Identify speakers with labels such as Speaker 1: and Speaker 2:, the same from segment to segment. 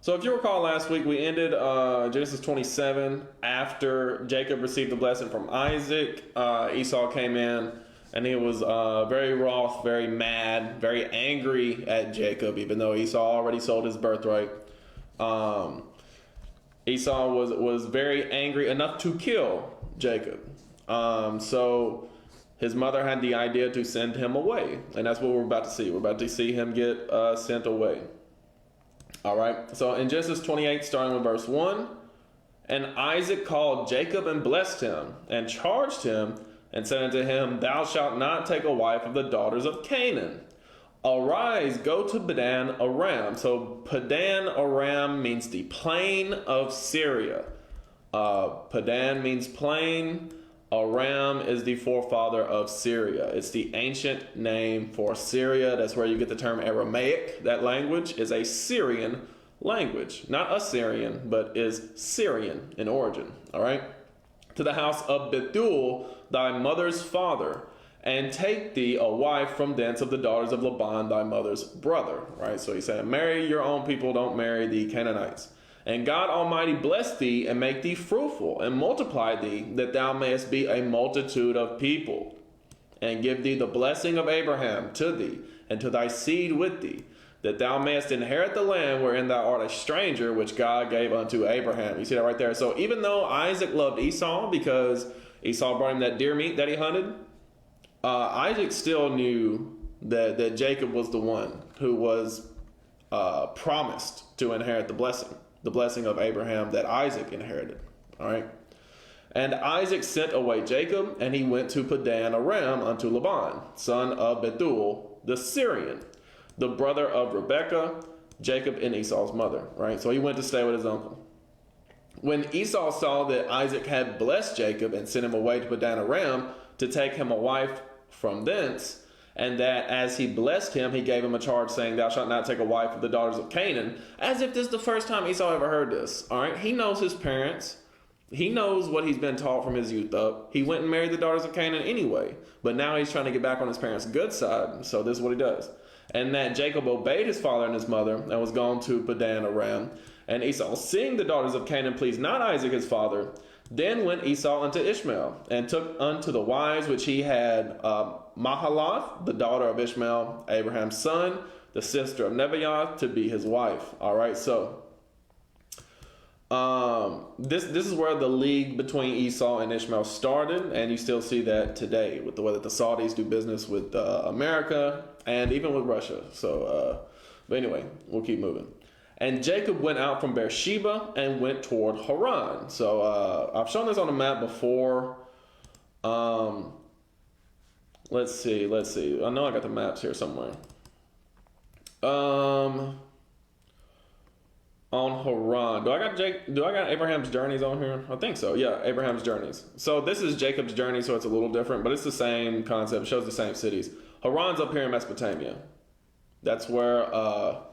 Speaker 1: So if you recall last week, we ended Genesis 27 after Jacob received the blessing from Isaac. Esau came in and he was very wroth, very mad, very angry at Jacob, even though Esau already sold his birthright. Esau was very angry enough to kill Jacob. So his mother had the idea to send him away, and that's what we're about to see. We're about to see him get sent away. All right. So in Genesis 28, starting with verse 1, and Isaac called Jacob and blessed him and charged him and said unto him, Thou shalt not take a wife of the daughters of Canaan. Arise, go to Padan Aram. So Padan Aram means the plain of Syria. Padan means plain. Aram is the forefather of Syria. It's the ancient name for Syria. That's where you get the term Aramaic. That language is a Syrian language. Not Assyrian, but is Syrian in origin. All right? To the house of Bethuel, thy mother's father, and take thee a wife from thence of the daughters of Laban, thy mother's brother. Right? So he said, marry your own people, don't marry the Canaanites. And God Almighty bless thee and make thee fruitful and multiply thee, that thou mayest be a multitude of people, and give thee the blessing of Abraham to thee and to thy seed with thee, that thou mayest inherit the land wherein thou art a stranger, which God gave unto Abraham. You see that right there? So even though Isaac loved Esau because Esau brought him that deer meat that he hunted, Isaac still knew that Jacob was the one who was promised to inherit the blessing of Abraham that Isaac inherited. All right. And Isaac sent away Jacob, and he went to Padan Aram unto Laban, son of Bethuel, the Syrian, the brother of Rebekah, Jacob and Esau's mother. Right. So he went to stay with his uncle. When Esau saw that Isaac had blessed Jacob and sent him away to Padan Aram to take him a wife from thence, and that as he blessed him, he gave him a charge saying, Thou shalt not take a wife of the daughters of Canaan, as if this is the first time Esau ever heard this. All right. He knows his parents. He knows what he's been taught from his youth up. He went and married the daughters of Canaan anyway, but now he's trying to get back on his parents' good side. So this is what he does. And that Jacob obeyed his father and his mother and was gone to Padan Aram. And Esau, seeing the daughters of Canaan pleased not Isaac his father, then went Esau unto Ishmael, and took unto the wives which he had Mahalath, the daughter of Ishmael, Abraham's son, the sister of Nebaioth, to be his wife. All right, so this is where the league between Esau and Ishmael started, and you still see that today with the way that the Saudis do business with America and even with Russia. So, but anyway, we'll keep moving. And Jacob went out from Beersheba and went toward Haran. So I've shown this on the map before. Let's see. I know I got the maps here somewhere. On Haran. Do I got Abraham's journeys on here? I think so. Yeah, Abraham's journeys. So this is Jacob's journey, so it's a little different, but it's the same concept. It shows the same cities. Haran's up here in Mesopotamia. That's where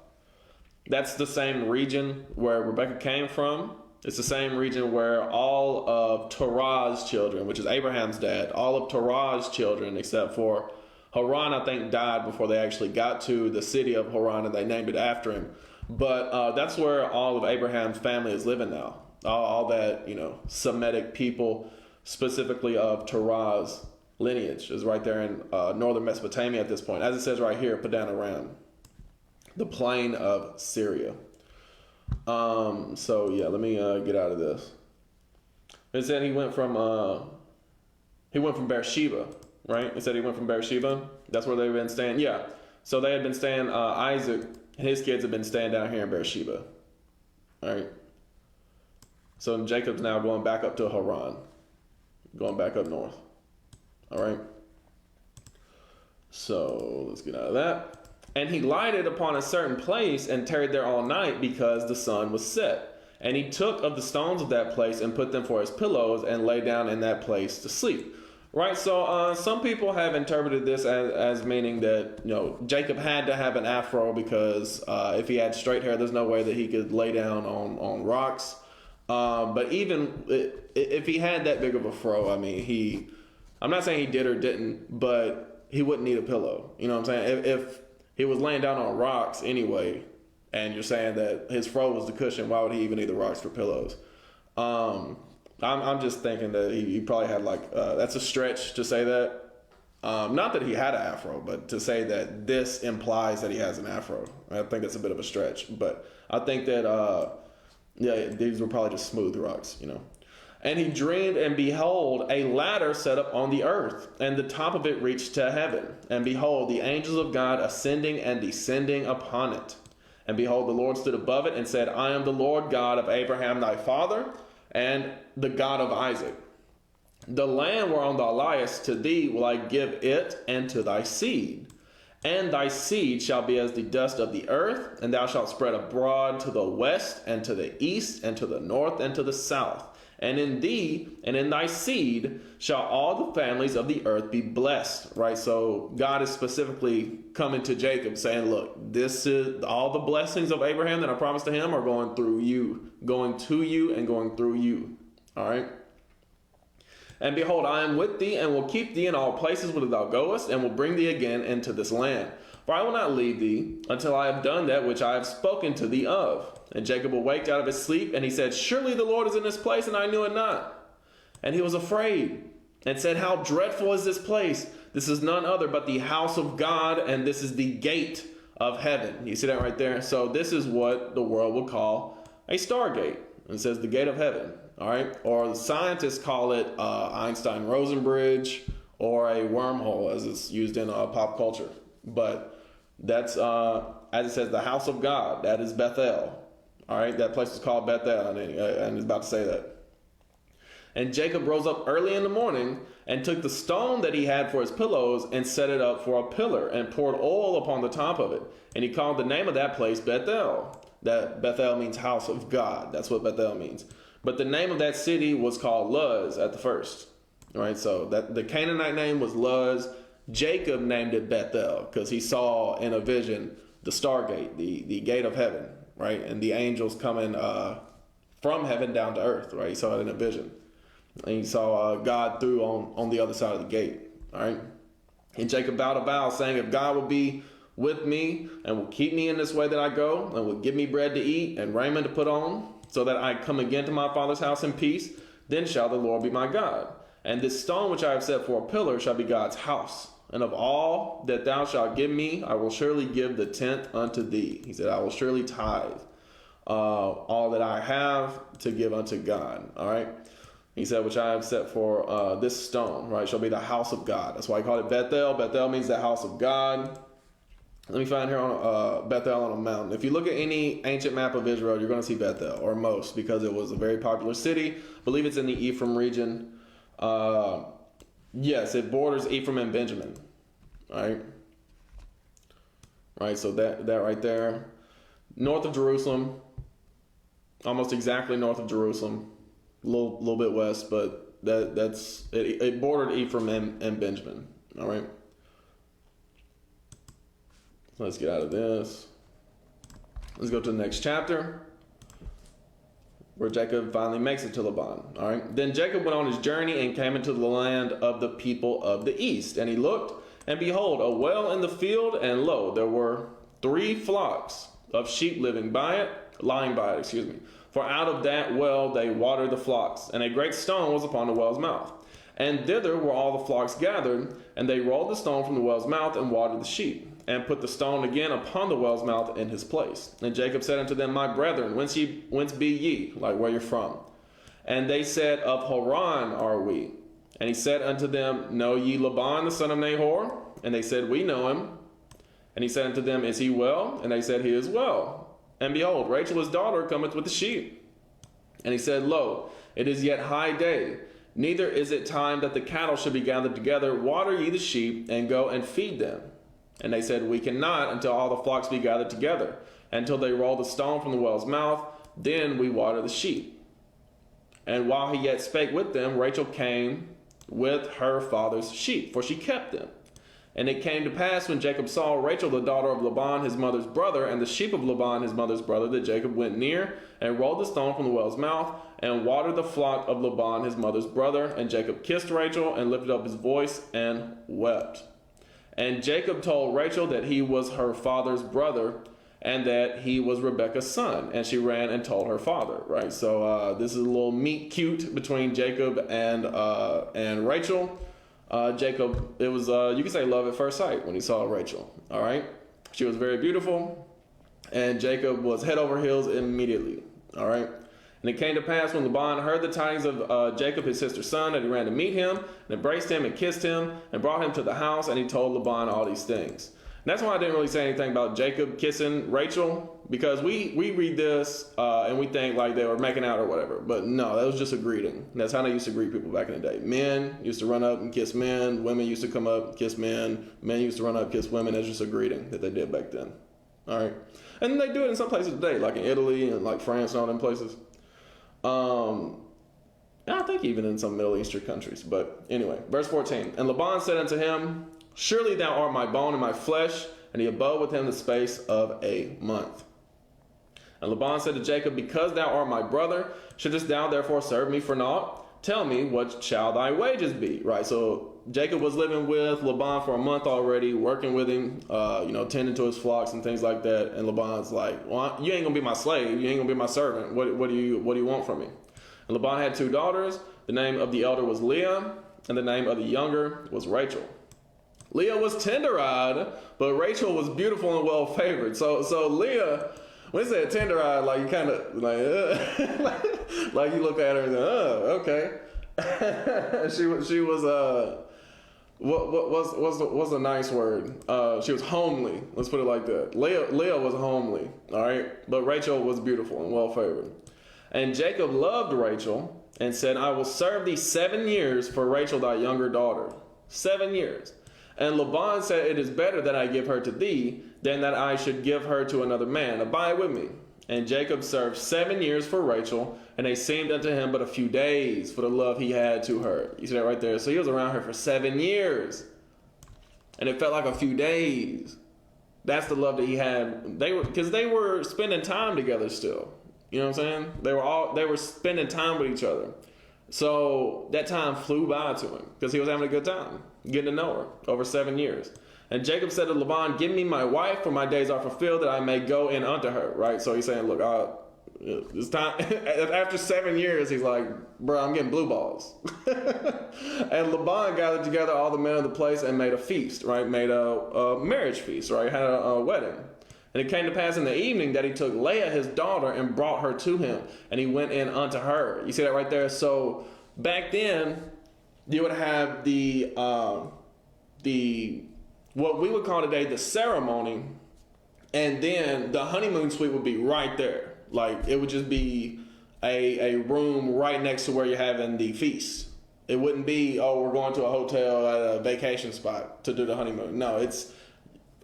Speaker 1: that's the same region where Rebekah came from. It's the same region where all of Terah's children, which is Abraham's dad, all of Terah's children, except for Haran, I think, died before they actually got to the city of Haran, and they named it after him. But that's where all of Abraham's family is living now. All that, Semitic people, specifically of Terah's lineage, is right there in northern Mesopotamia at this point. As it says right here, Padan Aram, the plain of Syria. So yeah, let me get out of this. It said he went from Beersheba, right? It said he went from Beersheba. That's where they've been staying. Yeah. So they had been staying. Isaac and his kids have been staying down here in Beersheba. All right. So Jacob's now going back up to Haran, going back up north. All right. So let's get out of that. And he lighted upon a certain place and tarried there all night because the sun was set. And he took of the stones of that place and put them for his pillows and lay down in that place to sleep. Right, so some people have interpreted this as meaning that, Jacob had to have an afro because if he had straight hair, there's no way that he could lay down on rocks. But even if he had that big of a fro, I mean, I'm not saying he did or didn't, but he wouldn't need a pillow. You know what I'm saying? If he was laying down on rocks anyway, and you're saying that his fro was the cushion, why would he even need the rocks for pillows? I'm just thinking that he probably had that's a stretch to say that. Not that he had an afro, but to say that this implies that he has an afro. I think that's a bit of a stretch, but I think that these were probably just smooth rocks, And he dreamed, and behold, a ladder set up on the earth, and the top of it reached to heaven. And behold, the angels of God ascending and descending upon it. And behold, the Lord stood above it and said, I am the Lord God of Abraham thy father, and the God of Isaac. The land whereon thou liest, to thee will I give it, and to thy seed. And thy seed shall be as the dust of the earth, and thou shalt spread abroad to the west, and to the east, and to the north, and to the south. And in thee and in thy seed shall all the families of the earth be blessed. Right? So God is specifically coming to Jacob saying, look, this is all the blessings of Abraham that I promised to him are going through you, going to you, and going through you. All right? And behold, I am with thee, and will keep thee in all places whither thou goest, and will bring thee again into this land. For I will not leave thee until I have done that which I have spoken to thee of. And Jacob awaked out of his sleep, and he said, surely the Lord is in this place, and I knew it not. And he was afraid, and said, how dreadful is this place? This is none other but the house of God, and this is the gate of heaven. You see that right there? So this is what the world would call a stargate. It says the gate of heaven. All right, or the scientists call it Einstein-Rosen bridge, or a wormhole, as it's used in pop culture. But that's, as it says, the house of God. That is Bethel. All right, that place is called Bethel, and it's about to say that. And Jacob rose up early in the morning and took the stone that he had for his pillows and set it up for a pillar and poured oil upon the top of it. And he called the name of that place Bethel. That Bethel means house of God. That's what Bethel means. But the name of that city was called Luz at the first. All right, so that the Canaanite name was Luz. Jacob named it Bethel because he saw in a vision the stargate, the gate of heaven, right? And the angels coming from heaven down to earth, right? He saw it in a vision. And he saw God through on the other side of the gate, all right? And Jacob vowed a vow saying, if God will be with me and will keep me in this way that I go and will give me bread to eat and raiment to put on, so that I come again to my father's house in peace, then shall the Lord be my God. And this stone which I have set for a pillar shall be God's house. And of all that thou shalt give me, I will surely give the tenth unto thee. He said, I will surely tithe all that I have to give unto God. All right. He said, which I have set for this stone, right, shall be the house of God. That's why he called it Bethel. Bethel means the house of God. Let me find here on Bethel on a mountain. If you look at any ancient map of Israel, you're going to see Bethel, or most, because it was a very popular city. I believe it's in the Ephraim region. Yes, it borders Ephraim and Benjamin. All right, so that right there. North of Jerusalem, almost exactly north of Jerusalem. A little bit west, but that's it bordered Ephraim and Benjamin. All right. Let's get out of this. Let's go to the next chapter, where Jacob finally makes it to Laban. All right. Then Jacob went on his journey and came into the land of the people of the east. And he looked, and behold, a well in the field, and lo, there were 3 flocks of sheep lying by it. For out of that well they watered the flocks, and a great stone was upon the well's mouth. And thither were all the flocks gathered, and they rolled the stone from the well's mouth and watered the sheep, and put the stone again upon the well's mouth in his place. And Jacob said unto them, my brethren, whence be ye? Like where you're from. And they said, of Haran are we. And he said unto them, know ye Laban the son of Nahor? And they said, we know him. And he said unto them, is he well? And they said, he is well. And behold, Rachel his daughter cometh with the sheep. And he said, lo, it is yet high day, neither is it time that the cattle should be gathered together. Water ye the sheep, and go and feed them. And they said, we cannot until all the flocks be gathered together, until they roll the stone from the well's mouth, then we water the sheep. And while he yet spake with them, Rachel came with her father's sheep, for she kept them. And it came to pass, when Jacob saw Rachel the daughter of Laban his mother's brother, and the sheep of Laban his mother's brother, that Jacob went near, and rolled the stone from the well's mouth, and watered the flock of Laban his mother's brother. And Jacob kissed Rachel, and lifted up his voice, and wept. And Jacob told Rachel that he was her father's brother, and that he was Rebekah's son. And she ran and told her father, right? So this is a little meet cute between Jacob and Rachel. Jacob, it was, you could say love at first sight when he saw Rachel, all right? She was very beautiful, and Jacob was head over heels immediately, all right? And it came to pass when Laban heard the tidings of Jacob, his sister's son, that he ran to meet him, and embraced him, and kissed him, and brought him to the house, and he told Laban all these things. And that's why I didn't really say anything about Jacob kissing Rachel, because we read this and we think like they were making out or whatever. But no, that was just a greeting. That's how they used to greet people back in the day. Men used to run up and kiss men. Women used to come up and kiss men. Men used to run up and kiss women. That's just a greeting that they did back then. All right. And they do it in some places today, like in Italy and like France and all them places. I think even in some Middle Eastern countries. But anyway, verse 14. And Laban said unto him, surely thou art my bone and my flesh. And he abode with him the space of a month. And Laban said to Jacob, because thou art my brother, shouldest thou therefore serve me for naught? Tell me, what shall thy wages be? Right, so Jacob was living with Laban for a month already, working with him, tending to his flocks and things like that. And Laban's like, well, you ain't gonna be my slave. You ain't gonna be my servant. What do you want from me? And Laban had 2 daughters. The name of the elder was Leah, and the name of the younger was Rachel. Leah was tender-eyed, but Rachel was beautiful and well-favored. So Leah, when it said tender-eyed, like you kind of like you look at her and say, oh, okay. she was what's a nice word? She was homely. Let's put it like that. Leah was homely, all right, but Rachel was beautiful and well-favored. And Jacob loved Rachel and said, I will serve thee 7 years for Rachel thy younger daughter. 7 years. And Laban said, it is better that I give her to thee than that I should give her to another man. Abide with me. And Jacob served 7 years for Rachel, and they seemed unto him but a few days for the love he had to her. You see that right there? So he was around her for 7 years. And it felt like a few days. That's the love that he had. Because they were spending time together still. You know what I'm saying? They were spending time with each other. So that time flew by to him because he was having a good time getting to know her over 7 years. And Jacob said to Laban, give me my wife, for my days are fulfilled, that I may go in unto her. Right? So he's saying, look, it's time. After 7 years, he's like, bro, I'm getting blue balls. And Laban gathered together all the men of the place and made a feast, right? Made a marriage feast, right? Had a wedding. And it came to pass in the evening that he took Leah, his daughter, and brought her to him. And he went in unto her. You see that right there? So back then, you would have the what we would call today the ceremony. And then the honeymoon suite would be right there. Like it would just be a room right next to where you're having the feast. It wouldn't be, oh, we're going to a hotel at a vacation spot to do the honeymoon. No, it's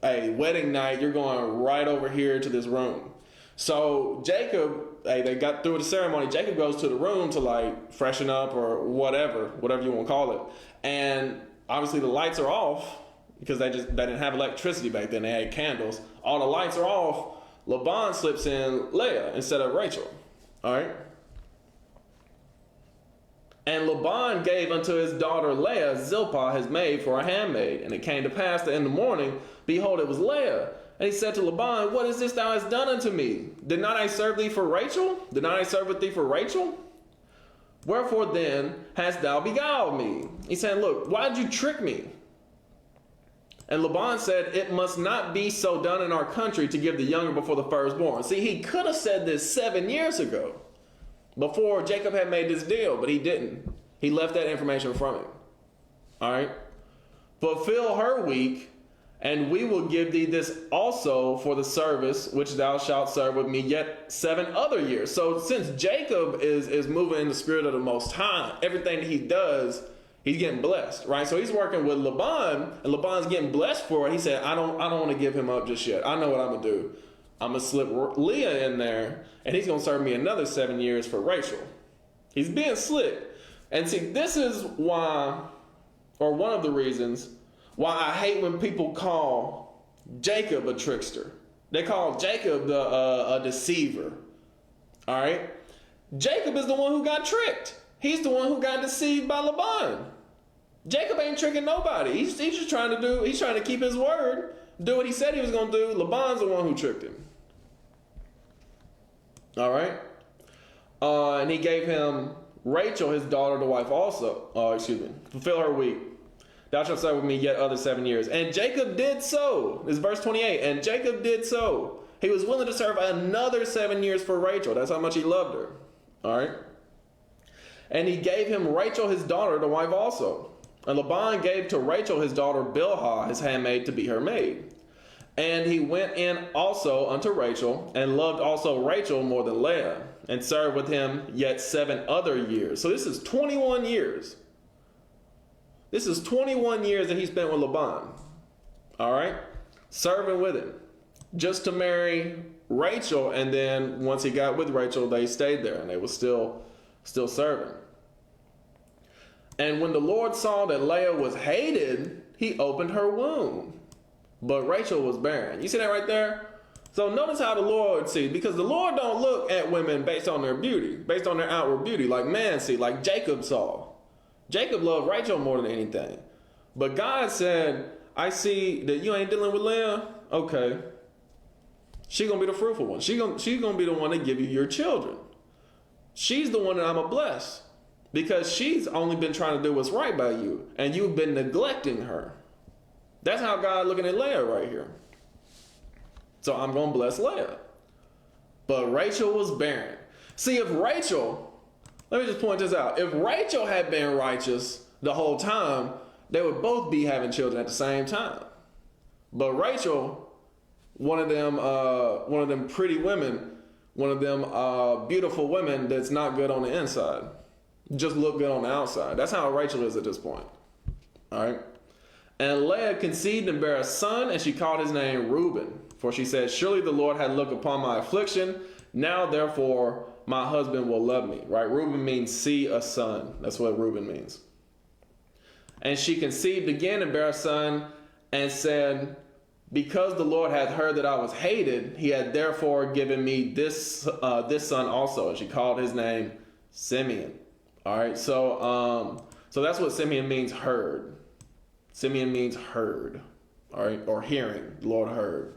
Speaker 1: a wedding night. You're going right over here to this room. So Jacob, they got through the ceremony. Jacob goes to the room to like freshen up or whatever you want to call it. And obviously the lights are off because they didn't have electricity back then. They had candles. All the lights are off. Laban slips in Leah instead of Rachel. All right. And Laban gave unto his daughter Leah Zilpah his maid for a handmaid. And it came to pass that in the morning, behold, it was Leah. And he said to Laban, what is this thou hast done unto me? Did not I serve thee for Rachel? Did not I serve with thee for Rachel? Wherefore then hast thou beguiled me? He said, look, why did you trick me? And Laban said, it must not be so done in our country to give the younger before the firstborn. See, he could have said this 7 years ago, before Jacob had made this deal, but he didn't. He left that information from him. All right? Fulfill her week, and we will give thee this also for the service which thou shalt serve with me yet 7 other years. So since Jacob is moving in the spirit of the Most High, everything that he does, he's getting blessed, right? So he's working with Laban, and Laban's getting blessed for it. He said, I don't want to give him up just yet. I know what I'm going to do. I'm going to slip Leah in there, and he's going to serve me another 7 years for Rachel. He's being slick. And see, this is why, or one of the reasons, why I hate when people call Jacob a trickster. They call Jacob a deceiver. All right? Jacob is the one who got tricked. He's the one who got deceived by Laban. Jacob ain't tricking nobody. He's just trying to keep his word, do what he said he was going to do. Laban's the one who tricked him. All right. And he gave him Rachel, his daughter, to wife also. Fulfill her week. Thou shalt serve with me yet other 7 years. And Jacob did so. This is verse 28. And Jacob did so. He was willing to serve another 7 years for Rachel. That's how much he loved her. All right. And he gave him Rachel, his daughter, to wife also. And Laban gave to Rachel his daughter Bilhah, his handmaid, to be her maid. And he went in also unto Rachel, and loved also Rachel more than Leah, and served with him yet 7 other years. So this is 21 years. This is 21 years that he spent with Laban. All right? Serving with him. Just to marry Rachel, and then once he got with Rachel, they stayed there, and they were still serving. And when the Lord saw that Leah was hated, he opened her womb. But Rachel was barren. You see that right there? So notice how the Lord sees, because the Lord don't look at women based on their beauty, based on their outward beauty, like man see, like Jacob saw. Jacob loved Rachel more than anything. But God said, I see that you ain't dealing with Leah. Okay. She's going to be the fruitful one. She's going to be the one to give you your children. She's the one that I'm going to bless. Because she's only been trying to do what's right by you. And you've been neglecting her. That's how God looking at Leah right here. So I'm going to bless Leah. But Rachel was barren. See, if Rachel, let me just point this out. If Rachel had been righteous the whole time, they would both be having children at the same time. But Rachel, one of them pretty women, one of them beautiful women that's not good on the inside. Just look good on the outside. That's how Rachel is at this point. All right. And Leah conceived and bare a son, and she called his name Reuben. For she said, surely the Lord had looked upon my affliction. Now, therefore, my husband will love me. Right? Reuben means see a son. That's what Reuben means. And she conceived again and bare a son, and said, because the Lord hath heard that I was hated, he had therefore given me this son also. And she called his name Simeon. All right. So that's what Simeon means, heard. Simeon means heard, all right, or hearing. The Lord heard,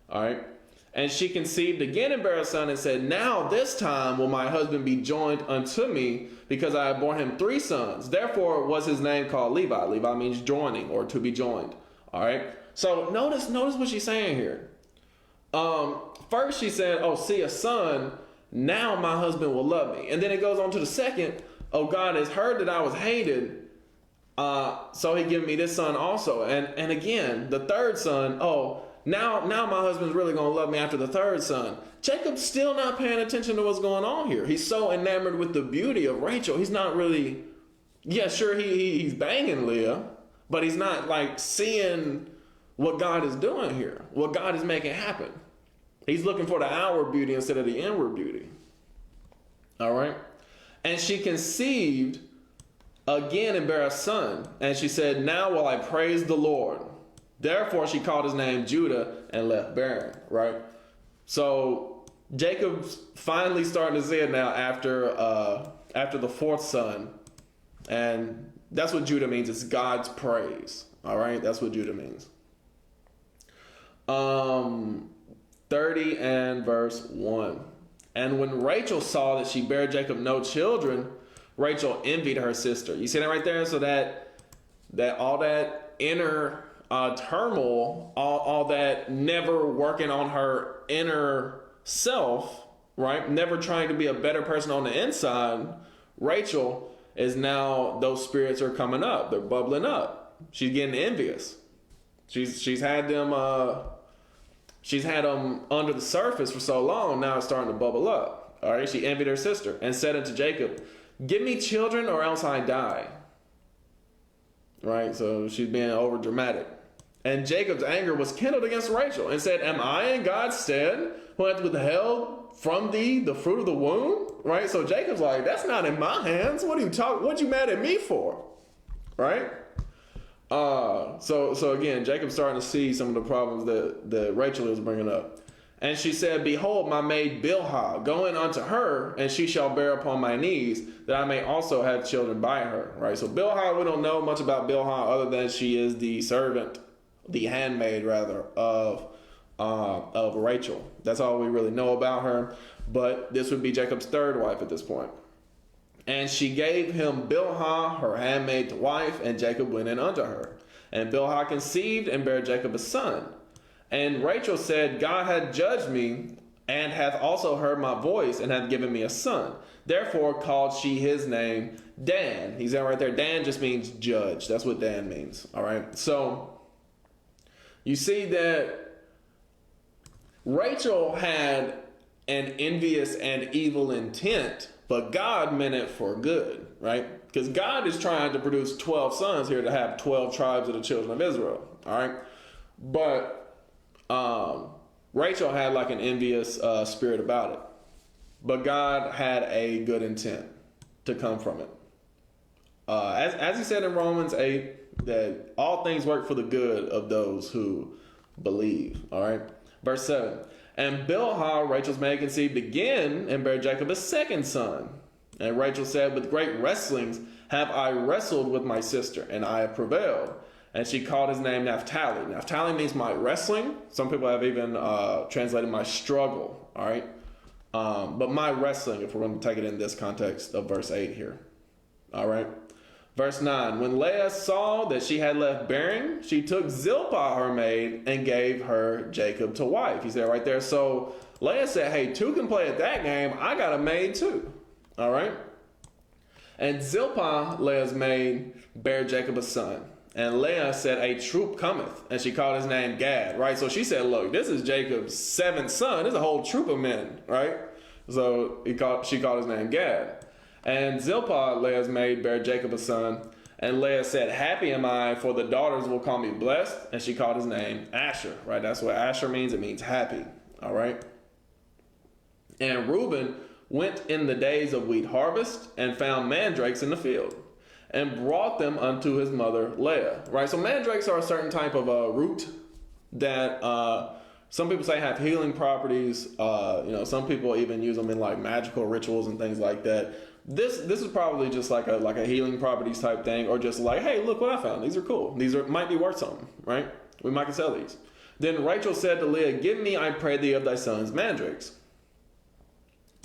Speaker 1: all right. And she conceived again and bare a son, and said, now this time will my husband be joined unto me, because I have borne him 3 sons. Therefore was his name called Levi. Levi means joining, or to be joined, all right. So notice what she's saying here. First she said, oh, see a son. Now my husband will love me. And then it goes on to the second. Oh, God has heard that I was hated. So he gave me this son also. And again, the third son, oh, now my husband's really going to love me after the third son. Jacob's still not paying attention to what's going on here. He's so enamored with the beauty of Rachel. He's not really, yeah, sure, he's banging Leah, but he's not like seeing what God is doing here, what God is making happen. He's looking for the outward beauty instead of the inward beauty. All right. And she conceived again and bare a son, and she said, now will I praise the Lord. Therefore she called his name Judah and left barren. Right. So Jacob's finally starting to see it now after the 4th son, and that's what Judah means. It's God's praise. All right. That's what Judah means. 30 and verse 1. And when Rachel saw that she bare Jacob no children, Rachel envied her sister. You see that right there? So that all that inner turmoil, all that never working on her inner self, right? Never trying to be a better person on the inside. Rachel is now, those spirits are coming up. They're bubbling up. She's getting envious. She's had them under the surface for so long. Now it's starting to bubble up. All right. She envied her sister and said unto Jacob, give me children or else I die. Right. So she's being over dramatic. And Jacob's anger was kindled against Rachel and said, am I in God's stead who hath withheld from thee the fruit of the womb? Right. So Jacob's like, that's not in my hands. What are you talking? What you mad at me for? Right. So again, Jacob's starting to see some of the problems that Rachel is bringing up. And she said, behold, my maid Bilhah, go in unto her, and she shall bear upon my knees, that I may also have children by her. Right. So Bilhah, we don't know much about Bilhah other than she is the servant, the handmaid rather, of of Rachel. That's all we really know about her. But this would be Jacob's third wife at this point. And she gave him Bilhah, her handmaid, to wife, and Jacob went in unto her. And Bilhah conceived and bare Jacob a son. And Rachel said, God hath judged me, and hath also heard my voice, and hath given me a son. Therefore called she his name Dan. He's right there. Dan just means judge. That's what Dan means. All right. So you see that Rachel had an envious and evil intent, but God meant it for good, right? Because God is trying to produce 12 sons here to have 12 tribes of the children of Israel. All right. But Rachel had like an envious spirit about it. But God had a good intent to come from it. As he said in Romans 8, that all things work for the good of those who believe. All right. Verse 7. And Bilhah, Rachel's maid, conceived again and bare Jacob a second son. And Rachel said, with great wrestlings have I wrestled with my sister, and I have prevailed. And she called his name Naphtali. Naphtali means my wrestling. Some people have even translated my struggle. All right. But my wrestling, if we're going to take it in this context of verse 8 here. All right. Verse 9. When Leah saw that she had left bearing, she took Zilpah, her maid, and gave her Jacob to wife. He said right there. So Leah said, hey, two can play at that game. I got a maid too. All right. And Zilpah, Leah's maid, bare Jacob a son. And Leah said, a troop cometh. And she called his name Gad, right? So she said, look, this is Jacob's seventh son. There's a whole troop of men, right? So she called his name Gad. And Zilpah, Leah's maid, bare Jacob a son. And Leah said, happy am I, for the daughters will call me blessed. And she called his name Asher, right? That's what Asher means. It means happy, all right? And Reuben went in the days of wheat harvest and found mandrakes in the field, and brought them unto his mother Leah. Right? So mandrakes are a certain type of root that some people say have healing properties. Some people even use them in like magical rituals and things like that. This is probably just like a healing properties type thing, or just like, hey, look what I found. These are cool. Might be worth something, right? We might can sell these. Then Rachel said to Leah, give me, I pray thee, of thy son's mandrakes.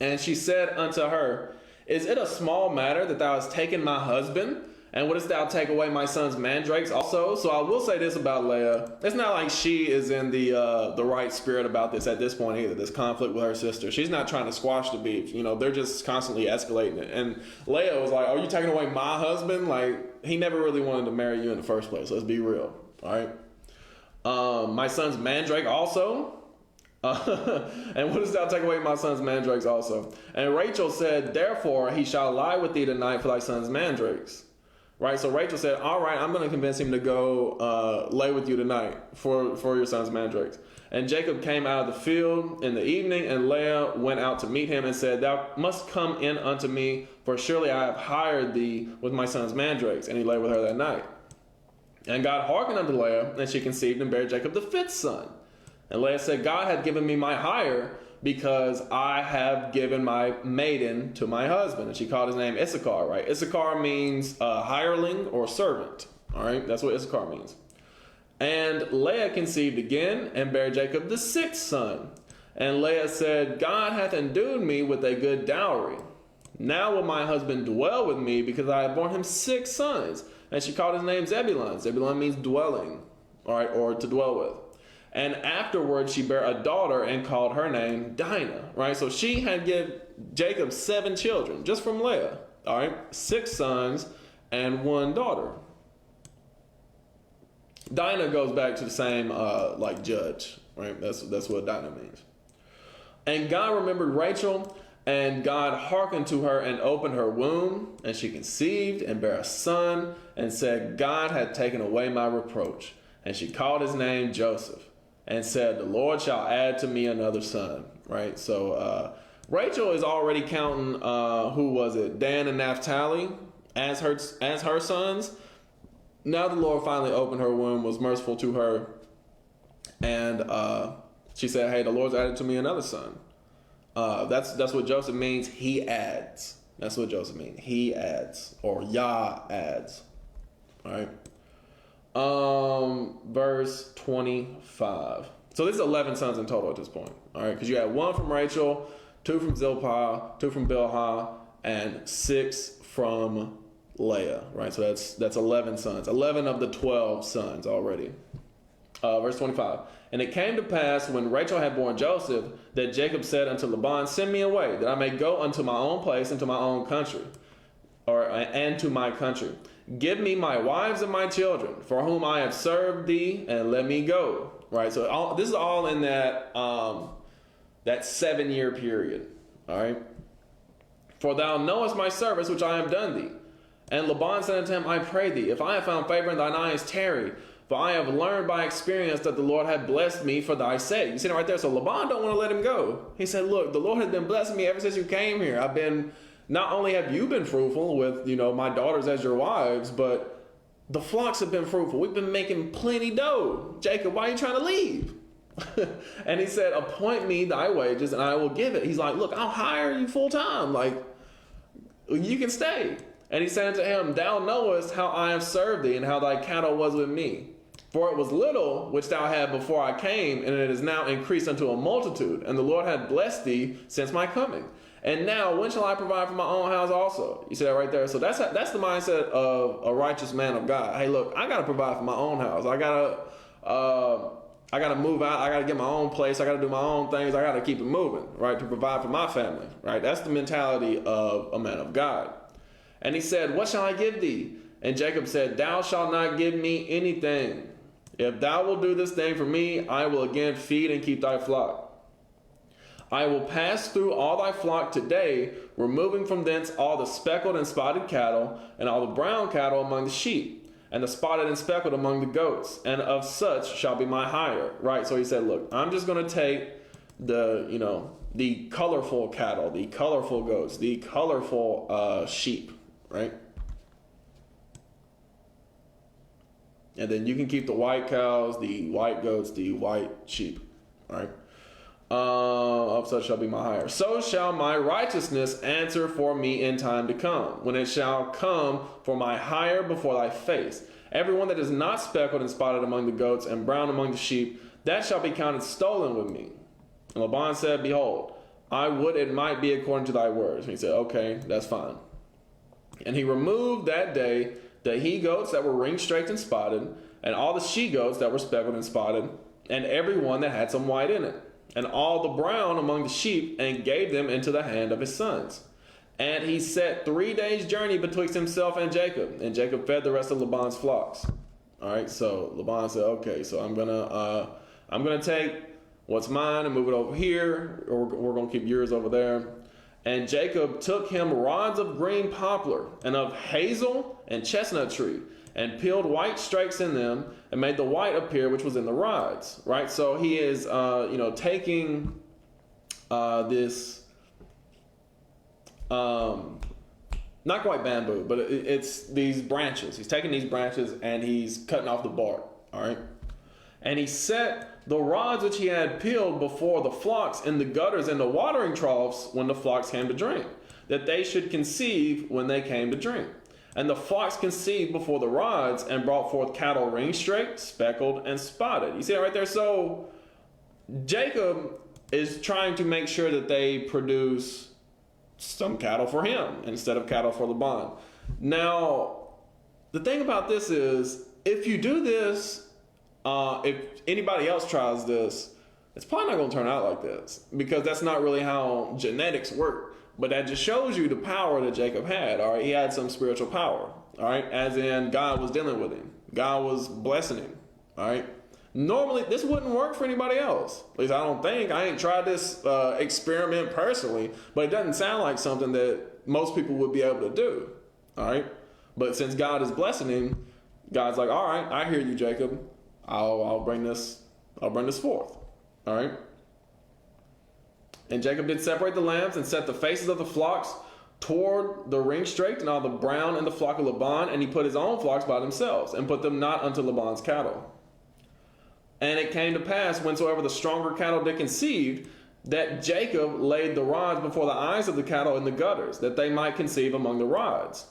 Speaker 1: And she said unto her, is it a small matter that thou hast taken my husband? And wouldst thou take away my son's mandrakes also? So I will say this about Leah. It's not like she is in the right spirit about this at this point either, this conflict with her sister. She's not trying to squash the beef. They're just constantly escalating it. And Leah was like, are you taking away my husband? Like, he never really wanted to marry you in the first place. Let's be real. All right. My son's mandrake also. And wouldst thou take away my son's mandrakes also? And Rachel said, therefore he shall lie with thee tonight for thy son's mandrakes. Right? So Rachel said, all right, I'm going to convince him to go lay with you tonight for your son's mandrakes. And Jacob came out of the field in the evening, and Leah went out to meet him and said, thou must come in unto me, for surely I have hired thee with my son's mandrakes. And he lay with her that night. And God hearkened unto Leah, and she conceived and bare Jacob the fifth son. And Leah said, God hath given me my hire, because I have given my maiden to my husband. And she called his name Issachar, right? Issachar means hireling or servant. All right, that's what Issachar means. And Leah conceived again and bare Jacob the sixth son. And Leah said, God hath endued me with a good dowry. Now will my husband dwell with me, because I have borne him 6 sons. And she called his name Zebulun. Zebulun means dwelling, all right, or to dwell with. And afterwards she bare a daughter and called her name Dinah, right? So she had given Jacob 7 children just from Leah, all right? 6 sons and 1 daughter. Dinah goes back to the same like judge, right? That's what Dinah means. And God remembered Rachel, and God hearkened to her and opened her womb, and she conceived and bare a son, and said, God had taken away my reproach. And she called his name Joseph, and said, the Lord shall add to me another son, right? So Rachel is already counting, who was it? Dan and Naphtali as her sons. Now the Lord finally opened her womb, was merciful to her, and she said, hey, the Lord's added to me another son. That's what Joseph means. He adds. That's what Joseph means. He adds, or Yah adds. All right. Verse 25. So this is 11 sons in total at this point. All right, because you had 1 from Rachel, 2 from Zilpah, 2 from Bilhah, and 6 from Leah. Right, so that's 11 sons. 11 of the 12 sons already. Verse 25. And it came to pass when Rachel had borne Joseph that Jacob said unto Laban, send me away, that I may go unto my own place and to my own country, and to my country. Give me my wives and my children, for whom I have served thee, and let me go. Right, so this is all in that 7-year period. All right. For thou knowest my service which I have done thee. And Laban said unto him, I pray thee, if I have found favor in thine eyes, tarry. For I have learned by experience that the Lord had blessed me for thy sake. You see that right there? So Laban don't want to let him go. He said, look, the Lord has been blessing me ever since you came here. Not only have you been fruitful with, my daughters as your wives, but the flocks have been fruitful. We've been making plenty dough. Jacob, why are you trying to leave? And he said, appoint me thy wages and I will give it. He's like, look, I'll hire you full time. Like, you can stay. And he said unto him, thou knowest how I have served thee and how thy cattle was with me. For it was little which thou had before I came, and it is now increased unto a multitude. And the Lord hath blessed thee since my coming. And now, when shall I provide for my own house also? You see that right there? So that's the mindset of a righteous man of God. Hey, look, I got to provide for my own house. I got to move out. I got to get my own place. I got to do my own things. I got to keep it moving, right, to provide for my family, right? That's the mentality of a man of God. And he said, what shall I give thee? And Jacob said, thou shalt not give me anything. If thou wilt do this thing for me, I will again feed and keep thy flock. I will pass through all thy flock today, removing from thence all the speckled and spotted cattle, and all the brown cattle among the sheep, and the spotted and speckled among the goats, and of such shall be my hire. Right? So he said, look, I'm just going to take the colorful cattle, the colorful goats, the colorful sheep, right? And then you can keep the white cows, the white goats, the white sheep, right? Of such shall be my hire. So shall my righteousness answer for me in time to come, when it shall come for my hire before thy face. Everyone that is not speckled and spotted among the goats and brown among the sheep, that shall be counted stolen with me. And Laban said, behold, I would it might be according to thy words. And he said, okay, that's fine. And he removed that day the he-goats that were ring-straked and spotted, and all the she-goats that were speckled and spotted, and every one that had some white in it, and all the brown among the sheep, and gave them into the hand of his sons. And he set 3 days' journey betwixt himself and Jacob fed the rest of Laban's flocks. All right, so Laban said, okay, so I'm gonna take what's mine and move it over here, or we're gonna keep yours over there. And Jacob took him rods of green poplar and of hazel and chestnut tree, and peeled white strikes in them, and made the white appear which was in the rods. Right, so he is, taking this, not quite bamboo, but it's these branches. He's taking these branches and he's cutting off the bark. All right, and he set the rods which he had peeled before the flocks in the gutters and the watering troughs when the flocks came to drink, that they should conceive when they came to drink. And the flocks conceived before the rods and brought forth cattle ring-straked, speckled, and spotted. You see that right there? So Jacob is trying to make sure that they produce some cattle for him instead of cattle for Laban. Now, the thing about this is, if you do this, if anybody else tries this, it's probably not going to turn out like this, because that's not really how genetics work. But that just shows you the power that Jacob had. All right, he had some spiritual power. All right, as in God was dealing with him. God was blessing him. All right. Normally, this wouldn't work for anybody else. At least I don't think. I ain't tried this experiment personally, but it doesn't sound like something that most people would be able to do. All right. But since God is blessing him, God's like, all right, I hear you, Jacob. I'll bring this forth. All right. And Jacob did separate the lambs and set the faces of the flocks toward the ring-straked and all the brown in the flock of Laban, and he put his own flocks by themselves and put them not unto Laban's cattle. And it came to pass, whensoever the stronger cattle did conceive, that Jacob laid the rods before the eyes of the cattle in the gutters, that they might conceive among the rods.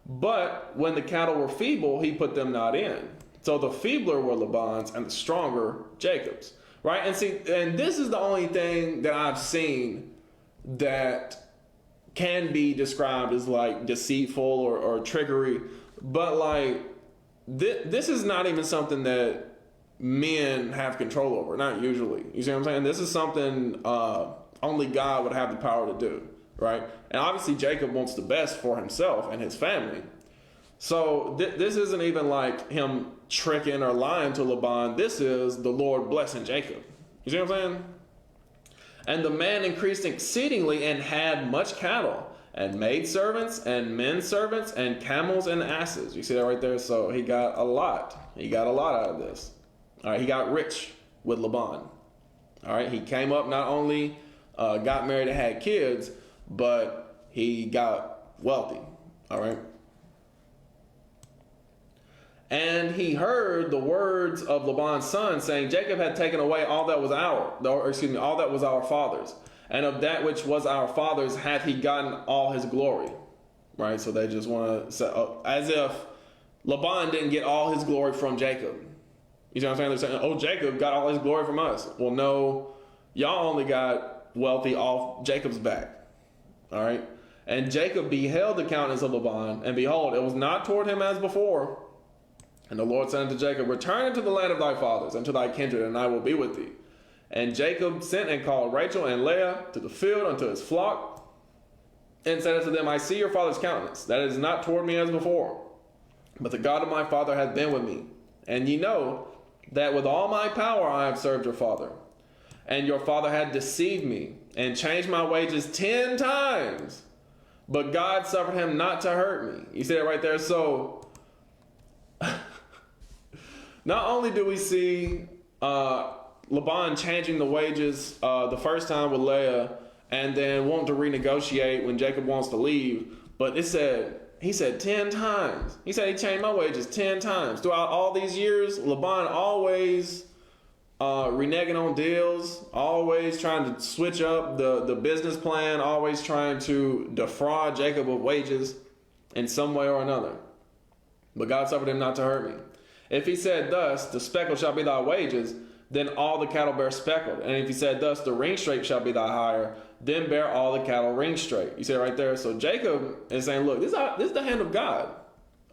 Speaker 1: But when the cattle were feeble, he put them not in. So the feebler were Laban's, and the stronger Jacob's. right? And see, and this is the only thing that I've seen that can be described as like deceitful or trickery, but like this is not even something that men have control over, not usually. You see what I'm saying? This is something only God would have the power to do, right? And obviously Jacob wants the best for himself and his family. So this isn't even like him tricking or lying to Laban. This is the Lord blessing Jacob. You see what I'm saying? And the man increased exceedingly and had much cattle and maidservants and men servants and camels and asses. You see that right there? So he got a lot. He got a lot out of this. All right, he got rich with Laban. All right, he came up, not only got married and had kids, but he got wealthy. All right. And he heard the words of Laban's son, saying, Jacob had taken away all that was all that was our father's, and of that which was our father's hath he gotten all his glory. Right? So they just want to say, as if Laban didn't get all his glory from Jacob. You see what I'm saying? They're saying, oh, Jacob got all his glory from us. Well, no, y'all only got wealthy off Jacob's back. All right? And Jacob beheld the countenance of Laban, and behold, it was not toward him as before. And the Lord said unto Jacob, return into the land of thy fathers, and to thy kindred, and I will be with thee. And Jacob sent and called Rachel and Leah to the field unto his flock, and said unto them, I see your father's countenance, that it is not toward me as before. But the God of my father hath been with me. And ye know that with all my power I have served your father. And your father had deceived me, and changed my wages 10 times. But God suffered him not to hurt me. You see that right there? So not only do we see Laban changing the wages the first time with Leah, and then wanting to renegotiate when Jacob wants to leave, but he said 10 times. He said he changed my wages 10 times. Throughout all these years, Laban always reneging on deals, always trying to switch up the business plan, always trying to defraud Jacob of wages in some way or another. But God suffered him not to hurt me. If he said thus, the speckle shall be thy wages, then all the cattle bear speckled. And if he said thus, the ring straight shall be thy hire, then bear all the cattle ring straight. You see it right there? So Jacob is saying, look, this is the hand of God.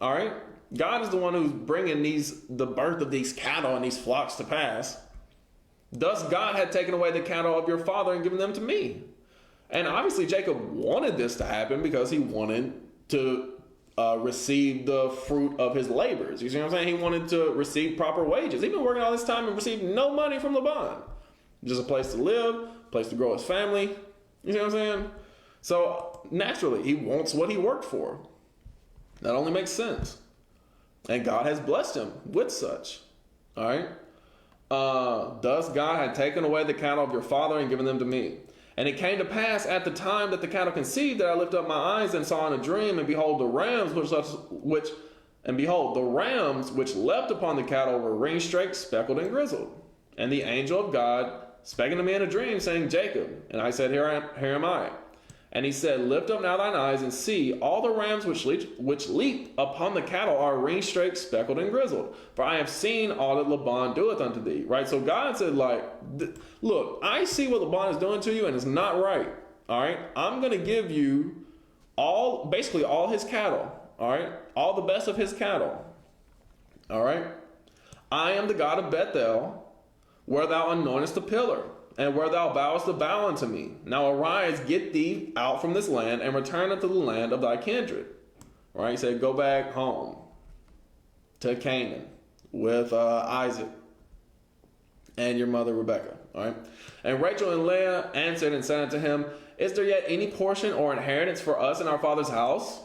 Speaker 1: All right? God is the one who's bringing the birth of these cattle and these flocks to pass. Thus God had taken away the cattle of your father and given them to me. And obviously Jacob wanted this to happen because he wanted to receive the fruit of his labors. You see what I'm saying? He wanted to receive proper wages. He'd been working all this time and received no money from Laban. Just a place to live, a place to grow his family. You see what I'm saying? So naturally, he wants what he worked for. That only makes sense. And God has blessed him with such. All right? Thus God had taken away the cattle of your father and given them to me. And it came to pass at the time that the cattle conceived that I lifted up my eyes and saw in a dream, and behold, the rams which leapt upon the cattle were ring-straked, speckled, and grizzled. And the angel of God spake unto me in a dream, saying, Jacob. And I said, Here am I. And he said, Lift up now thine eyes and see, all the rams which leap upon the cattle are ring-straked, speckled, and grizzled. For I have seen all that Laban doeth unto thee. Right? So God said, look, I see what Laban is doing to you, and it's not right. All right? I'm going to give you basically all his cattle. All right? All the best of his cattle. All right? I am the God of Bethel, where thou anointest the pillar, and where thou bowest the bow unto me. Now arise, get thee out from this land, and return unto the land of thy kindred. All right, he said, go back home to Canaan with Isaac and your mother Rebekah. All right. And Rachel and Leah answered and said unto him, Is there yet any portion or inheritance for us in our father's house?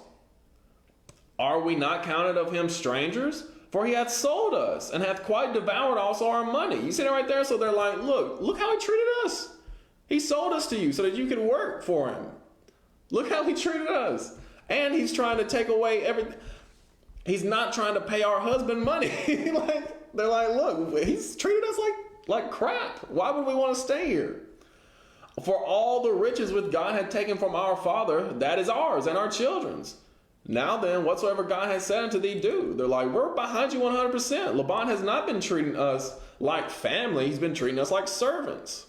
Speaker 1: Are we not counted of him strangers? For he hath sold us, and hath quite devoured also our money. You see that right there? So they're like, look how he treated us. He sold us to you so that you could work for him. Look how he treated us. And he's trying to take away everything. He's not trying to pay our husband money. They're like, look, he's treated us like crap. Why would we want to stay here? For all the riches which God had taken from our father, that is ours and our children's. Now then, whatsoever God has said unto thee, do. They're like, we're behind you 100%. Laban has not been treating us like family. He's been treating us like servants.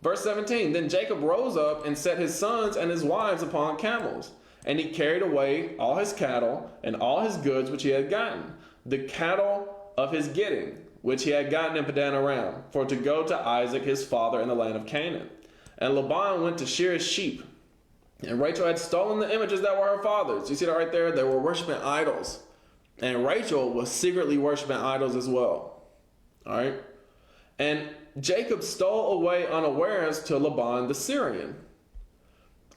Speaker 1: Verse 17, then Jacob rose up and set his sons and his wives upon camels. And he carried away all his cattle and all his goods which he had gotten, the cattle of his getting, which he had gotten in Padan Aram, for to go to Isaac his father in the land of Canaan. And Laban went to shear his sheep. And Rachel had stolen the images that were her father's. You see that right there? They were worshiping idols. And Rachel was secretly worshiping idols as well. All right? And Jacob stole away unawares to Laban the Syrian,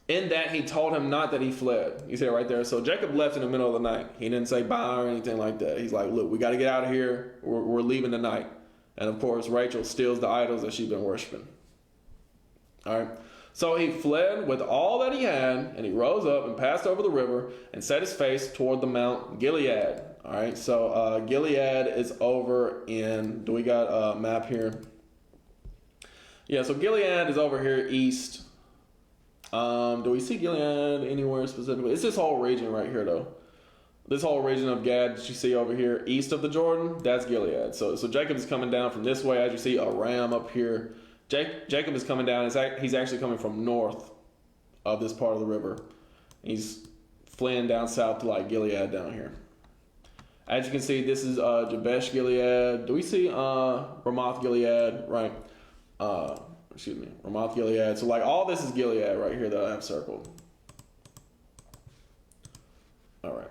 Speaker 1: in that he told him not that he fled. You see it right there? So Jacob left in the middle of the night. He didn't say bye or anything like that. He's like, look, we got to get out of here. We're leaving tonight. And of course, Rachel steals the idols that she's been worshiping. All right? So he fled with all that he had, and he rose up and passed over the river and set his face toward the Mount Gilead. All right, so Gilead is over in, do we got a map here? Yeah, so Gilead is over here east. Do we see Gilead anywhere specifically? It's this whole region right here, though. This whole region of Gad that you see over here east of the Jordan, that's Gilead. So Jacob is coming down from this way, as you see Aram up here. Jacob is coming down. He's actually coming from north of this part of the river. He's fleeing down south to like Gilead down here. As you can see, this is Jabesh Gilead. Do we see Ramoth Gilead? Right. Excuse me, Ramoth Gilead. So like all this is Gilead right here that I have circled. All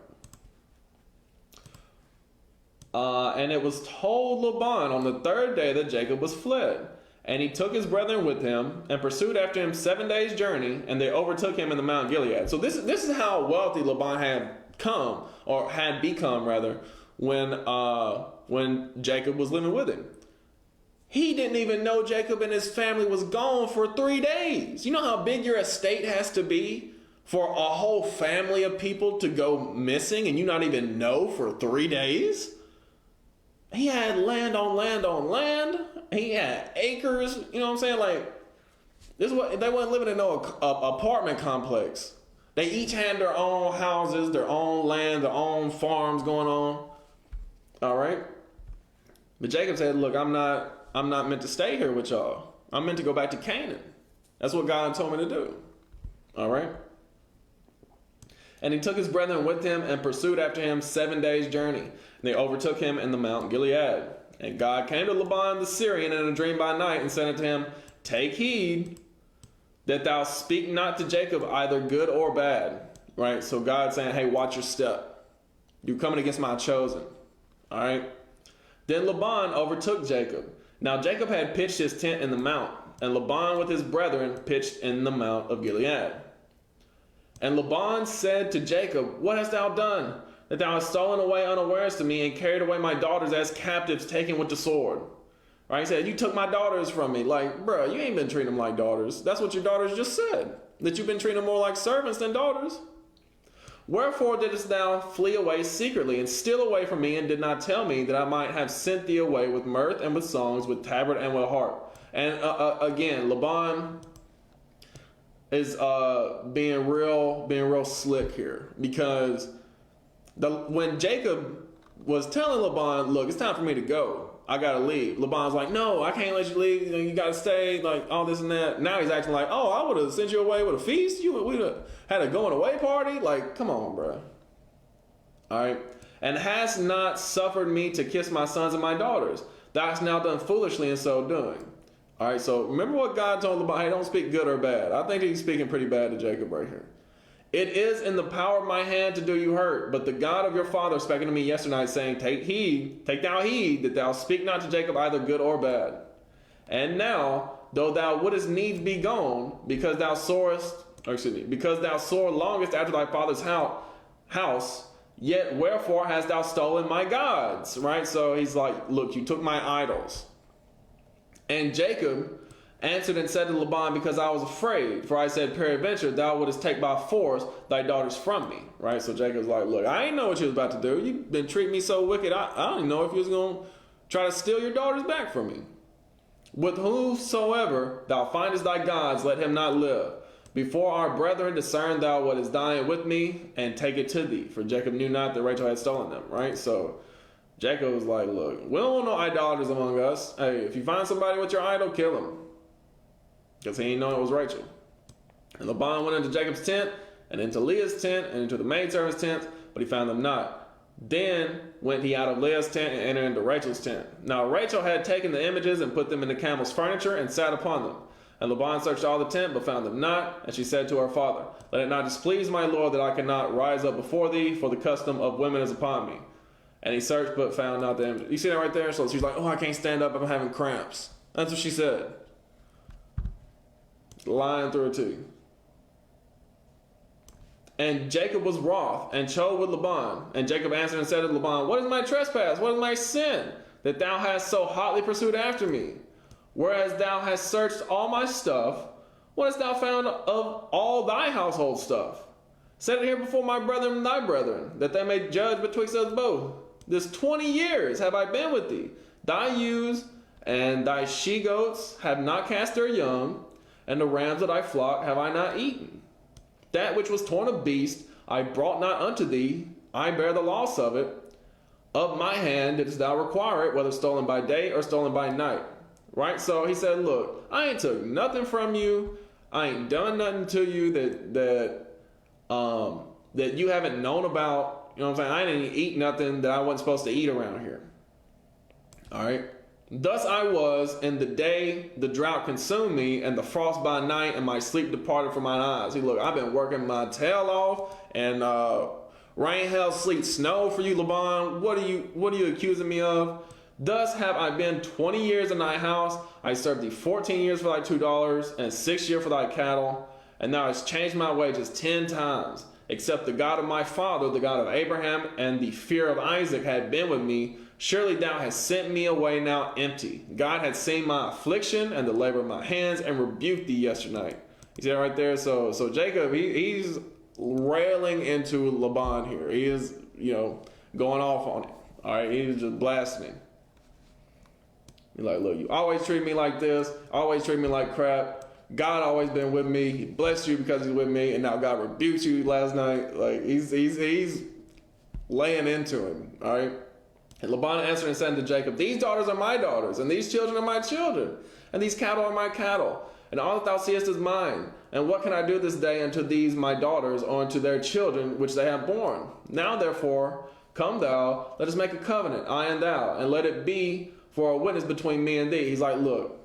Speaker 1: right. And it was told Laban on the third day that Jacob was fled. And he took his brethren with him and pursued after him 7 days' journey, and they overtook him in the Mount Gilead. So this is how wealthy Laban had come, or had become rather, when Jacob was living with him. He didn't even know Jacob and his family was gone for 3 days. You know how big your estate has to be for a whole family of people to go missing and you not even know for 3 days? He had land on land on land. He had acres. You know what I'm saying? Like, this is what they weren't living in no apartment complex. They each had their own houses, their own land, their own farms going on. All right. But Jacob said, "Look, I'm not meant to stay here with y'all. I'm meant to go back to Canaan. That's what God told me to do." All right. And he took his brethren with him and pursued after him 7 days' journey. And they overtook him in the Mount Gilead. And God came to Laban the Syrian in a dream by night and said unto him, "Take heed that thou speak not to Jacob either good or bad." Right? So God's saying, hey, watch your step. You're coming against my chosen. All right? Then Laban overtook Jacob. Now Jacob had pitched his tent in the mount, and Laban with his brethren pitched in the Mount of Gilead. And Laban said to Jacob, "What hast thou done, that thou hast stolen away unawares to me and carried away my daughters as captives taken with the sword?" Right? He said, "You took my daughters from me." Like, bro, you ain't been treating them like daughters. That's what your daughters just said. That you've been treating them more like servants than daughters. "Wherefore didst thou flee away secretly and steal away from me and did not tell me that I might have sent thee away with mirth and with songs, with tabret and with harp?" And again, Laban is being real slick here, because when Jacob was telling Laban, "Look, it's time for me to go. I gotta leave." Laban's like, "No, I can't let you leave. You gotta stay." Like all this and that. Now he's acting like, "Oh, I would have sent you away with a feast. We'd have had a going away party." Like, come on, bro. All right. "And hast not suffered me to kiss my sons and my daughters. Thou hast now done foolishly in so doing." All right. So remember what God told Laban. Hey, don't speak good or bad. I think he's speaking pretty bad to Jacob right here. "It is in the power of my hand to do you hurt, but the God of your father spake unto me yesternight, saying, take thou heed, that thou speak not to Jacob either good or bad. And now, though thou wouldest needs be gone, because thou sore longest after thy father's house, yet wherefore hast thou stolen my gods?" Right? So he's like, "Look, you took my idols." And Jacob answered and said to Laban, "Because I was afraid, for I said, peradventure thou wouldest take by force thy daughters from me." Right? So Jacob's like, "Look, I ain't know what you was about to do. You've been treating me so wicked. I don't even know if you was going to try to steal your daughters back from me. With whosoever thou findest thy gods, let him not live. Before our brethren, discern thou what is thine with me, and take it to thee. For Jacob knew not that Rachel had stolen them, right? So Jacob was like, look, we don't want no idolaters among us. Hey, if you find somebody with your idol, kill him. Because he didn't know it was Rachel. And Laban went into Jacob's tent, and into Leah's tent, and into the maidservant's tent, but he found them not. Then went he out of Leah's tent and entered into Rachel's tent. Now Rachel had taken the images and put them in the camel's furniture and sat upon them. And Laban searched all the tent, but found them not. And she said to her father, let it not displease my lord that I cannot rise up before thee, for the custom of women is upon me. And he searched, but found not the images. You see that right there? So she's like, oh, I can't stand up, I'm having cramps. That's what she said. Lying through her teeth. And Jacob was wroth, and chose with Laban. And Jacob answered and said to Laban, what is my trespass? What is my sin, that thou hast so hotly pursued after me? Whereas thou hast searched all my stuff, what hast thou found of all thy household stuff? Set it here before my brethren and thy brethren, that they may judge betwixt us both. This 20 years have I been with thee. Thy ewes and thy she-goats have not cast their young, and the rams of thy flock have I not eaten. That which was torn of beast I brought not unto thee, I bear the loss of it. Of my hand didst thou require it, whether stolen by day or stolen by night. Right? So he said, look, I ain't took nothing from you. I ain't done nothing to you that you haven't known about. You know what I'm saying? I didn't eat nothing that I wasn't supposed to eat around here. All right? Thus I was in the day the drought consumed me, and the frost by night, and my sleep departed from mine eyes. See, look, I've been working my tail off, and rain, hail, sleet, snow for you, Laban. What are you accusing me of? Thus have I been 20 years in thy house. I served thee 14 years for thy $2, and 6 years for thy cattle. And thou hast changed my wages 10 times. Except the God of my father, the God of Abraham, and the fear of Isaac had been with me. Surely thou hast sent me away now empty. God had seen my affliction and the labor of my hands, and rebuked thee yesternight. You see that right there? So Jacob, he's railing into Laban here. He is, going off on it. All right, he's just blasting. He's like, look, you always treat me like this, always treat me like crap. God always been with me. He blessed you because he's with me, and now God rebuked you last night. Like he's laying into him. All right. And Laban answered and said to Jacob, these daughters are my daughters, and these children are my children, and these cattle are my cattle, and all that thou seest is mine. And what can I do this day unto these my daughters, or unto their children which they have borne? Now therefore, come thou, let us make a covenant, I and thou, and let it be for a witness between me and thee. He's like, look,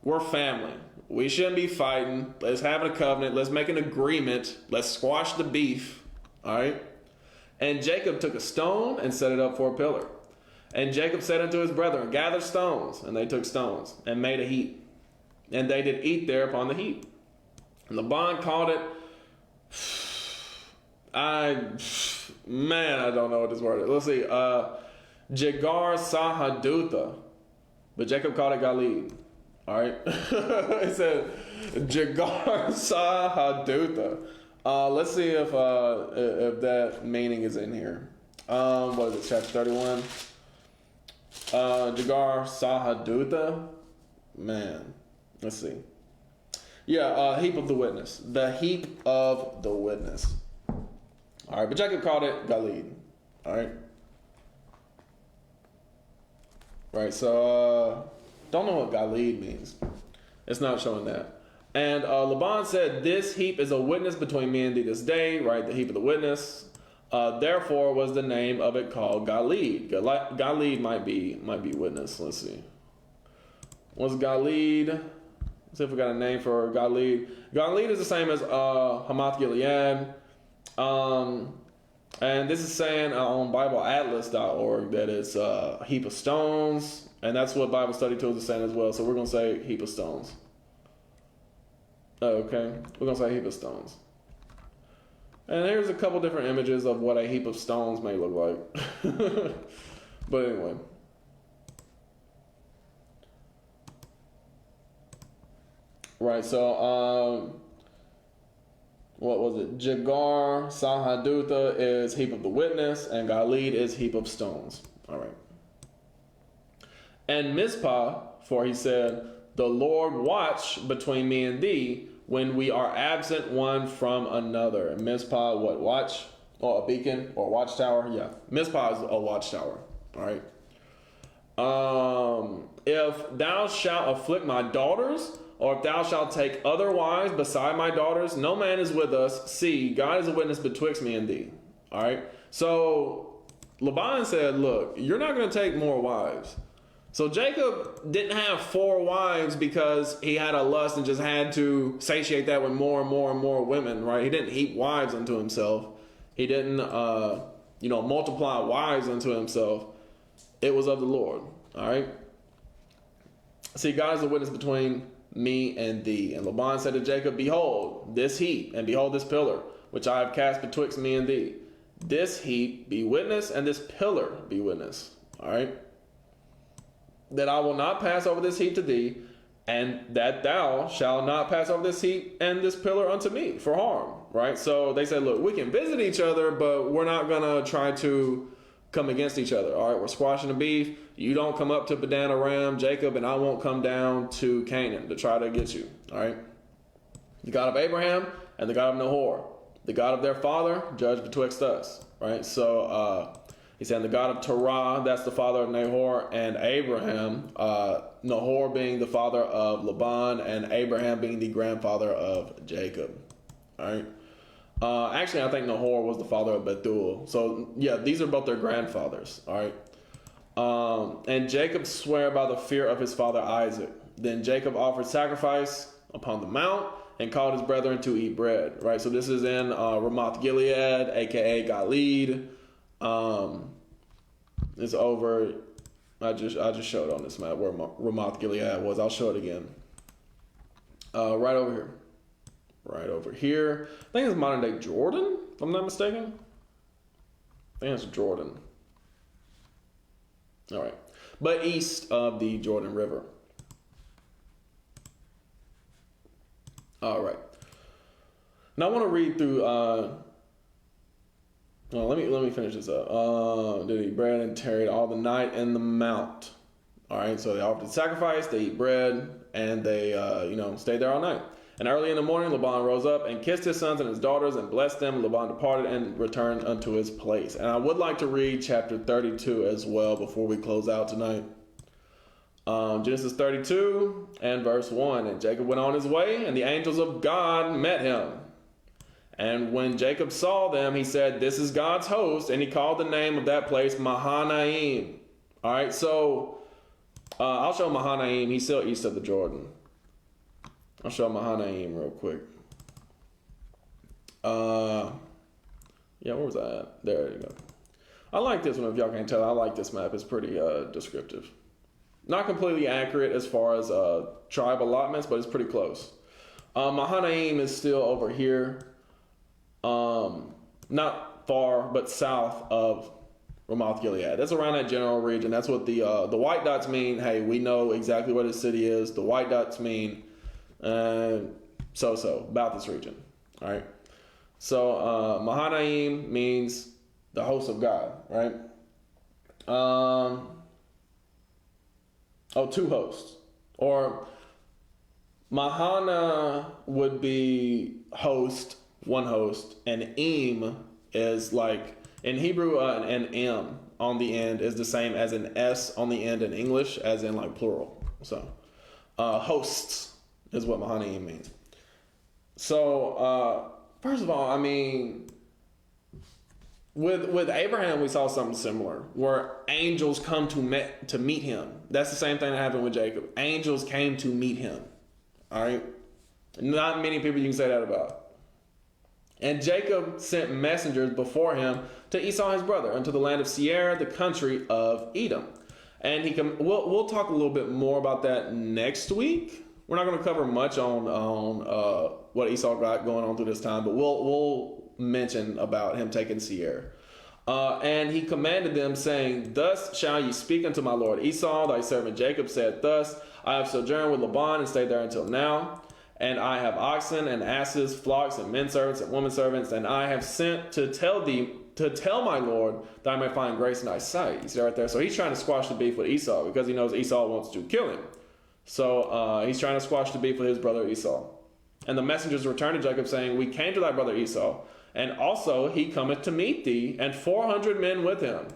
Speaker 1: we're family. We shouldn't be fighting. Let's have a covenant. Let's make an agreement. Let's squash the beef. All right? And Jacob took a stone and set it up for a pillar. And Jacob said unto his brethren, gather stones. And they took stones and made a heap. And they did eat there upon the heap. And Laban called it, I don't know what this word is. Let's see. Jegar Sahadutha. But Jacob called it Galid. All right. It said Jegar Sahadutha. Let's see if that meaning is in here. What is it? Chapter 31. Jegar Sahadutha. Man, let's see. Yeah, heap of the witness. The heap of the witness. All right, but Jacob called it Galid. All right. Right, so don't know what Galid means. It's not showing that. And Laban said, this heap is a witness between me and thee this day, right? The heap of the witness. Therefore was the name of it called Galid. Galid might be witness. Let's see. What's Galid? Let's see if we got a name for Galid. Galid is the same as Hamath Gilead. And this is saying on BibleAtlas.org that it's a heap of stones. And that's what Bible Study Tools is saying as well. So we're going to say heap of stones. Okay. We're going to say heap of stones. And here's a couple different images of what a heap of stones may look like. But anyway. Right, so what was it? Jegar Sahadutha is heap of the witness, and Galid is heap of stones. All right. And Mizpah, for he said, the Lord watch between me and thee, when we are absent one from another. And Mizpah, what, watch? Or a beacon or watchtower? Yeah. Mizpah is a watchtower. All right. If thou shalt afflict my daughters, or if thou shalt take other wives beside my daughters, no man is with us. See, God is a witness betwixt me and thee. All right. So Laban said, look, you're not going to take more wives. So Jacob didn't have 4 wives because he had a lust and just had to satiate that with more and more and more women, right? He didn't heap wives unto himself. He didn't, multiply wives unto himself. It was of the Lord, all right? See, God is a witness between me and thee. And Laban said to Jacob, behold, this heap, and behold this pillar, which I have cast betwixt me and thee. This heap be witness, and this pillar be witness, all right? That I will not pass over this heap to thee, and that thou shalt not pass over this heap and this pillar unto me for harm, right? So they said, look, we can visit each other, but we're not going to try to come against each other, all right? We're squashing the beef. You don't come up to Padan Aram, Jacob, and I won't come down to Canaan to try to get you, all right? The God of Abraham and the God of Nahor, the God of their father, judge betwixt us, right? So, he said, the God of Terah, that's the father of Nahor and Abraham, Nahor being the father of Laban, and Abraham being the grandfather of Jacob. All right. Actually, I think Nahor was the father of Bethuel. So, yeah, these are both their grandfathers. All right. And Jacob swore by the fear of his father Isaac. Then Jacob offered sacrifice upon the mount and called his brethren to eat bread. Right. So this is in Ramoth Gilead, aka Gilead. It's over. I just showed on this map where Ramoth Gilead was. I'll show it again. Right over here. Right over here. I think it's modern day Jordan, if I'm not mistaken. I think it's Jordan. All right. But east of the Jordan River. All right. Now I want to read through let me finish this up. Did eat bread and tarried all the night in the mount. All right, so they offered sacrifice, they eat bread, and they stayed there all night. And early in the morning, Laban rose up and kissed his sons and his daughters and blessed them. Laban departed and returned unto his place. And I would like to read chapter 32 as well before we close out tonight. Genesis 32 and verse 1. And Jacob went on his way, and the angels of God met him. And when Jacob saw them, he said, this is God's host. And he called the name of that place Mahanaim. All right, so I'll show Mahanaim. He's still east of the Jordan. I'll show Mahanaim real quick. Where was I at? There you go. I like this one, if y'all can't tell. I like this map. It's pretty descriptive. Not completely accurate as far as tribe allotments, but it's pretty close. Mahanaim is still over here. Not far, but south of Ramoth Gilead. That's around that general region. That's what the white dots mean. Hey, we know exactly what his city is. The white dots mean about this region. All right. So Mahanaim means the host of God, right? Two hosts. Or Mahana would be host, one host, and Im is like, in Hebrew, an M on the end is the same as an S on the end in English, as in like plural. So, hosts is what Mahanaim means. So, first of all, I mean, with Abraham, we saw something similar, where angels come to meet him. That's the same thing that happened with Jacob. Angels came to meet him. All right? Not many people you can say that about. And Jacob sent messengers before him to Esau his brother, unto the land of Seir, the country of Edom. And we'll talk a little bit more about that next week. We're not going to cover much on what Esau got going on through this time, but we'll mention about him taking Seir. And he commanded them, saying, thus shall ye speak unto my lord Esau. Thy servant Jacob said thus, I have sojourned with Laban and stayed there until now. And I have oxen and asses, flocks and men servants and women servants, and I have sent to tell my lord that I may find grace in thy sight. You see right there? So he's trying to squash the beef with Esau because he knows Esau wants to kill him. So he's trying to squash the beef with his brother Esau. And the messengers returned to Jacob, saying, We came to thy brother Esau, and also he cometh to meet thee, and 400 men with him.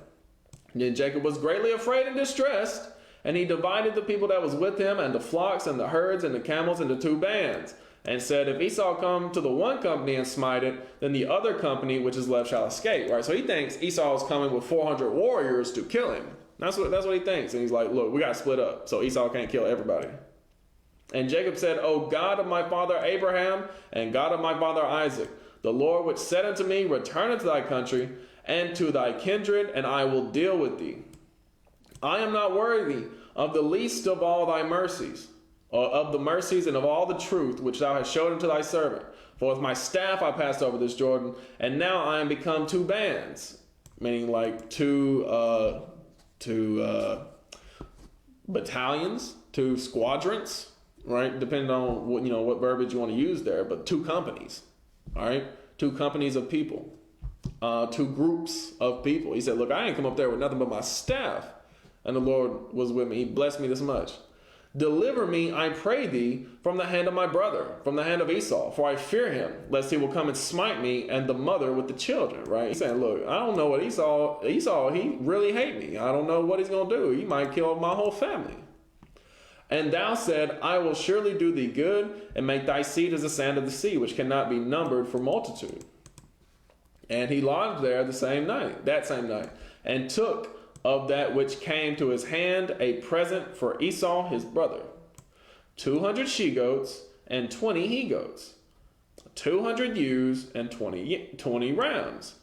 Speaker 1: Then Jacob was greatly afraid and distressed, and he divided the people that was with him, and the flocks, and the herds, and the camels into 2 bands, and said, If Esau come to the one company and smite it, then the other company which is left shall escape. Right? So he thinks Esau is coming with 400 warriors to kill him. That's what he thinks. And he's like, look, we got to split up, so Esau can't kill everybody. And Jacob said, O God of my father Abraham, and God of my father Isaac, the Lord which said unto me, Return unto thy country, and to thy kindred, and I will deal with thee. I am not worthy of the least of all thy mercies, or of the mercies and of all the truth which thou hast showed unto thy servant. For with my staff I passed over this Jordan, and now I am become 2 bands, meaning like two battalions, 2 squadrons, right? Depending on what verbiage you want to use there, but 2 companies, all right? 2 companies of people, 2 groups of people. He said, look, I ain't come up there with nothing but my staff, and the Lord was with me. He blessed me this much. Deliver me, I pray thee, from the hand of my brother, from the hand of Esau, for I fear him, lest he will come and smite me and the mother with the children, right? He's saying, look, I don't know what Esau, he really hate me. I don't know what he's going to do. He might kill my whole family. And thou said, I will surely do thee good, and make thy seed as the sand of the sea, which cannot be numbered for multitude. And he lodged there that same night, and took of that which came to his hand a present for Esau his brother, 200 she-goats and 20 he-goats, 200 ewes and 20 rams,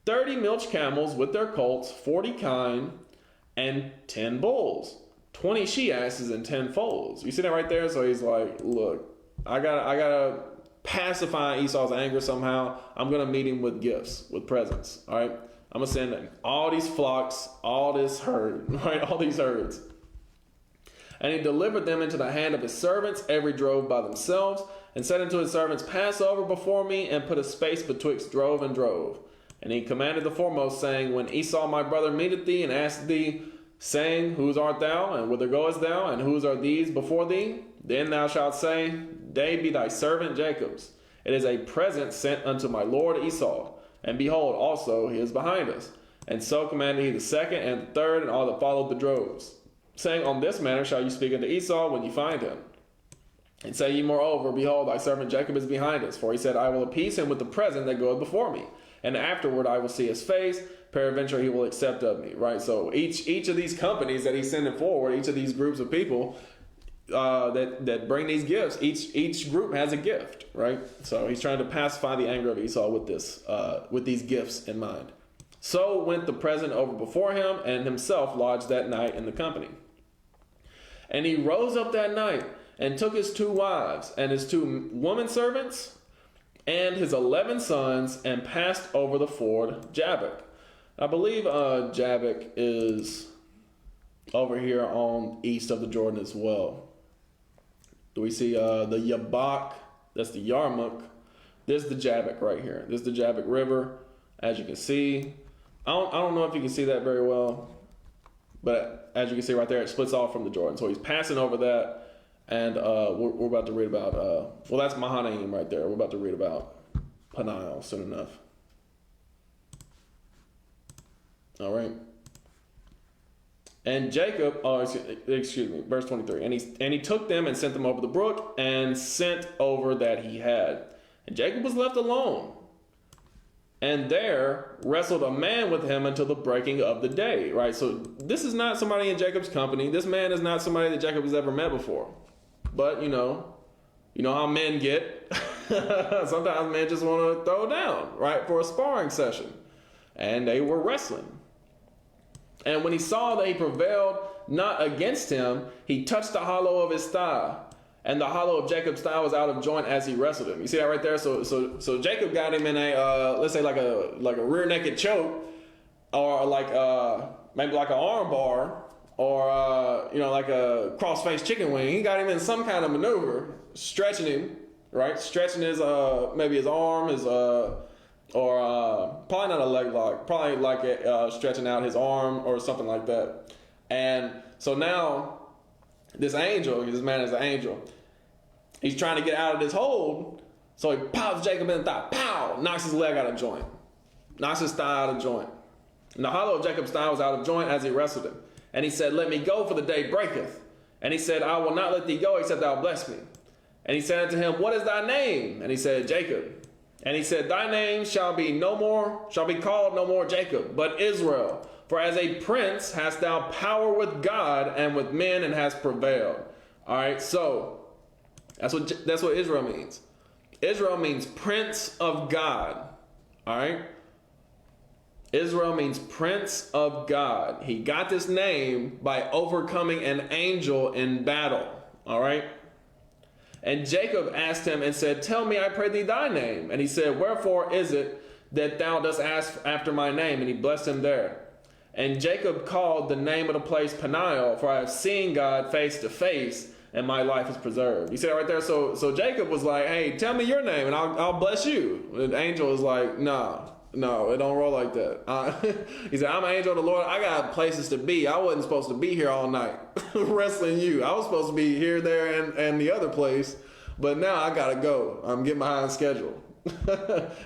Speaker 1: 30 milch camels with their colts, 40 kine, and 10 bulls, 20 she-asses and 10 foals. You see that right there? So he's like, look, I gotta pacify Esau's anger somehow. I'm gonna meet him with gifts, with presents. All right. I'm going to send all these flocks, all this herd, right? All these herds. And he delivered them into the hand of his servants, every drove by themselves, and said unto his servants, Pass over before me, and put a space betwixt drove and drove. And he commanded the foremost, saying, When Esau my brother meeteth thee, and asketh thee, saying, Whose art thou, and whither goest thou, and whose are these before thee? Then thou shalt say, They be thy servant Jacob's. It is a present sent unto my lord Esau. And behold, also he is behind us. And so commanded he the second and the third, and all that followed the droves, saying, On this manner shall you speak unto Esau when you find him. And say ye moreover, Behold, thy servant Jacob is behind us. For he said, I will appease him with the present that goeth before me. And afterward I will see his face. Peradventure he will accept of me. Right? So each of these companies that he's sending forward, each of these groups of people that bring these gifts, each group has a gift, right? So he's trying to pacify the anger of Esau with these gifts in mind. So went the present over before him, and himself lodged that night in the company. And he rose up that night and took his 2 wives and his 2 women servants and his 11 sons, and passed over the ford Jabbok. I believe Jabbok is over here on east of the Jordan as well. Do we see the Yabok? That's the Yarmuk. This is the Jabbok right here. This is the Jabbok River, as you can see. I don't know if you can see that very well, but as you can see right there, it splits off from the Jordan. So he's passing over that, and we're about to read about, well, that's Mahanaim right there. We're about to read about Peniel soon enough. All right. And Jacob, excuse me, verse 23. And he took them and sent them over the brook, and sent over that he had. And Jacob was left alone. And there wrestled a man with him until the breaking of the day. Right? So this is not somebody in Jacob's company. This man is not somebody that Jacob has ever met before. But you know how men get. Sometimes men just want to throw down, right, for a sparring session. And they were wrestling. And when he saw that he prevailed not against him, he touched the hollow of his thigh. And the hollow of Jacob's thigh was out of joint as he wrestled him. You see that right there? So Jacob got him in a, let's say like a rear naked choke, or like maybe like an arm bar, or like a cross-faced chicken wing. He got him in some kind of maneuver, stretching him, right? Stretching his maybe his arm, his or probably not a leg lock, probably like stretching out his arm or something like that. And so now this man is an angel, He's trying to get out of this hold, so he pops Jacob in the thigh. Pow! Knocks his leg out of joint. Knocks his thigh out of joint. And the hollow of Jacob's thigh was out of joint as he wrestled him. And he said, let me go, for the day breaketh. And he said, I will not let thee go, except thou bless me. And he said unto him, what is thy name? And he said, Jacob. And he said, thy name shall be called no more Jacob, but Israel. For as a prince hast thou power with God and with men, and hast prevailed. All right, so that's what Israel means. Israel means prince of God. All right. Israel means prince of God. He got this name by overcoming an angel in battle. All right. And Jacob asked him and said, tell me, I pray thee, thy name. And he said, wherefore is it that thou dost ask after my name? And he blessed him there. And Jacob called the name of the place Peniel, for I have seen God face to face, and my life is preserved. You see that right there? So Jacob was like, hey, tell me your name and I'll bless you. The angel was like, no, it don't roll like that. He said, I'm an angel of the Lord. I got places to be. I wasn't supposed to be here all night wrestling you. I was supposed to be here, there, and the other place. But now I got to go. I'm getting behind schedule.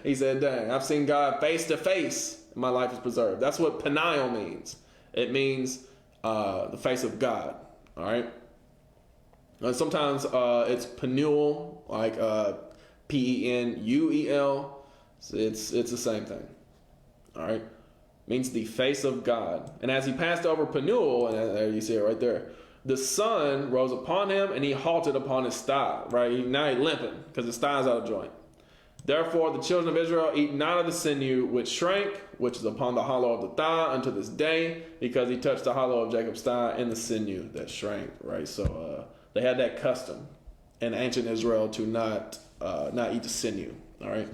Speaker 1: He said, dang, I've seen God face to face. My life is preserved. That's what Peniel means. It means the face of God. All right. Sometimes it's Penuel, like Penuel. It's the same thing. All right. Means the face of God. And as he passed over Penuel, and there you see it right there, the sun rose upon him and he halted upon his thigh. Right. Now he's limping because his thigh is out of joint. Therefore, the children of Israel eat not of the sinew which shrank, which is upon the hollow of the thigh unto this day, because he touched the hollow of Jacob's thigh and the sinew that shrank. Right. So they had that custom in ancient Israel to not eat the sinew. All right.